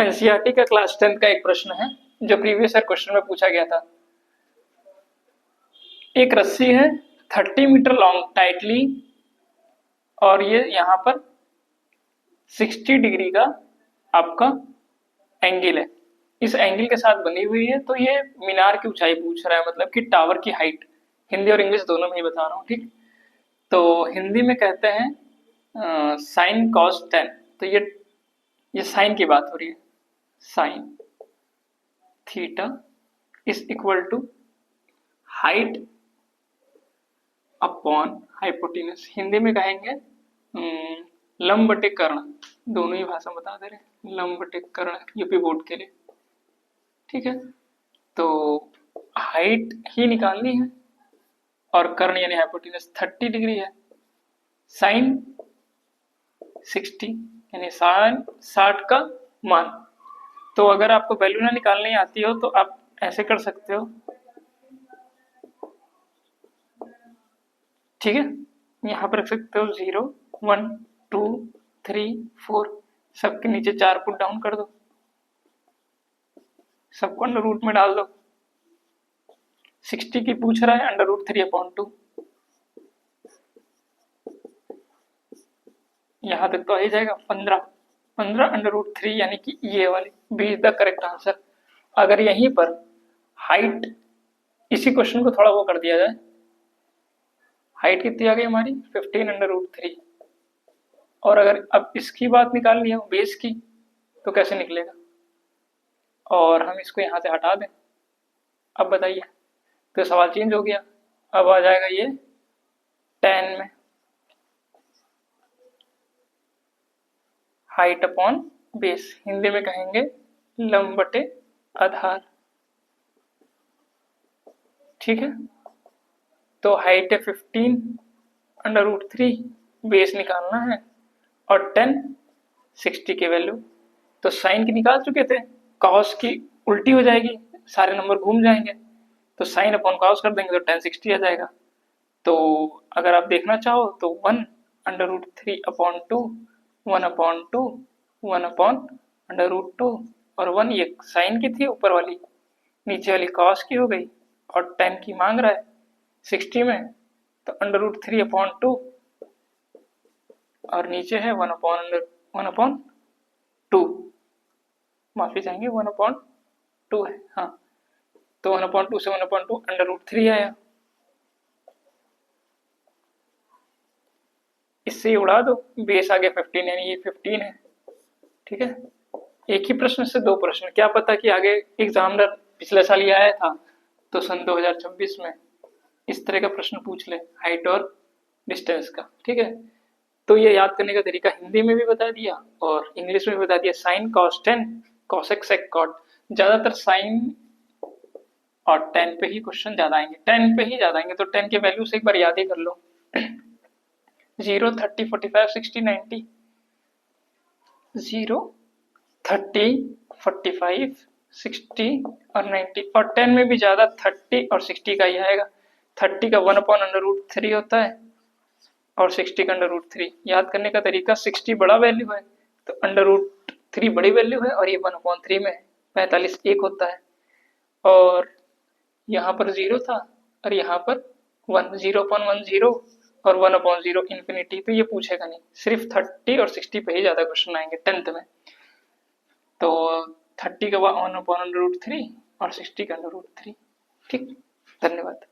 NCERT का class 10 का एक प्रश्न है जो प्रीवियस ईयर क्वेश्चन में पूछा गया था। एक रस्सी है 30 मीटर लॉन्ग टाइटली और ये यहाँ पर 60 डिग्री का आपका एंगल है। इस एंगल के साथ बनी हुई है, तो ये मीनार की ऊंचाई पूछ रहा है, मतलब कि टावर की हाइट। हिंदी और इंग्लिश दोनों में ही बता रहा हूँ, ठीक। तो हिंदी में कहते हैं साइन कॉस 10। तो ये साइन की बात हो रही है। Sine theta is equal to height upon hypotenuse. Hindi में कहेंगे लंब बटे कर्ण, दोनों ही भाषा बता दे रहे। लंब बटे कर्ण यूपी बोर्ड के लिए, ठीक है। तो हाइट ही निकालनी है और कर्ण यानी हाइपोटेनस 30 डिग्री है। साइन 60 यानी साइन 60 का मान। तो अगर आपको वैल्यू ना निकालनी आती हो तो आप ऐसे कर सकते हो, ठीक है। यहाँ पर रख सकते हो 0 1 2 3 4, सबके नीचे 4 पुट डाउन कर दो, सबको अंडर रूट में डाल दो। 60 की पूछ रहा है, अंडर रूट 3/2। यहां तक तो आ ही जाएगा 15 अंडर रूट 3, यानी कि ये वाली B is the correct answer. अगर यहीं पर हाइट, इसी क्वेश्चन को थोड़ा वो कर दिया जाए, हाइट कितनी आ गई हमारी 15 अंडर रूट 3, और अगर अब इसकी बात निकालनी हो बेस की, तो कैसे निकलेगा। और हम इसको यहां से हटा दें, अब बताइए, तो सवाल चेंज हो गया। अब आ जाएगा ये 10 में, हाइट अपॉन बेस, हिंदी में कहेंगे लंब बटे आधार, ठीक है। तो हाइट है 15 अंडर रूट 3, बेस निकालना है, और 10 60 की वैल्यू। तो साइन की निकाल चुके थे, कॉस की उल्टी हो जाएगी, सारे नंबर घूम जाएंगे, तो साइन अपॉन कॉस कर देंगे तो 10 60 आ जाएगा। तो अगर आप देखना चाहो तो 1 अंडर रूट 3/2, 1/2, 1/√2, और 1 ये साइन की थी ऊपर वाली, नीचे वाली कॉस की हो गई, और 10 की मांग रहा है 60 में, तो अंडर रूट 3/2, और नीचे है 1/2, माफी चाहेंगे 1/2 है, हाँ। तो 1/2 से 1/2 अंडर रूट 3 आया, इससे उड़ा दो, बेस आ गया 15, यानी ये 15 है, ठीक है। एक ही प्रश्न से दो प्रश्न, क्या पता कि आगे एग्जामिनर पिछले साल ये आया था तो सन 2026 में इस तरह का प्रश्न पूछ ले, हाइट और डिस्टेंस का, ठीक है। तो ये याद करने का तरीका हिंदी में भी बता दिया और इंग्लिश में भी बता दिया। Sine cos 10, cosec sec cot, ज्यादातर साइन और 10 पे ही क्वेश्चन ज्यादा आएंगे, 10 पे ही ज्यादा आएंगे। तो 10 के वैल्यू से एक बार याद ही कर लो 0 30 45 60 90, 0 30 45 60 और 90, और 10 में भी ज्यादा 30 और 60 का ही आएगा। 30 का 1/√3 होता है और 60 का अंडर√3। याद करने का तरीका, 60 बड़ा वैल्यू है तो अंडर√3 बड़ी वैल्यू है, और ये 1/3 में है, 45 एक होता है, और यहाँ पर 0 था और यहाँ पर 1, 0/1 0 और 1/0 इंफिनिटी। तो ये पूछेगा नहीं, सिर्फ 30 और 60 पे ही ज्यादा क्वेश्चन आएंगे 10th में। तो 30 का 1/√3 और 60 का अंडर√3, ठीक। धन्यवाद।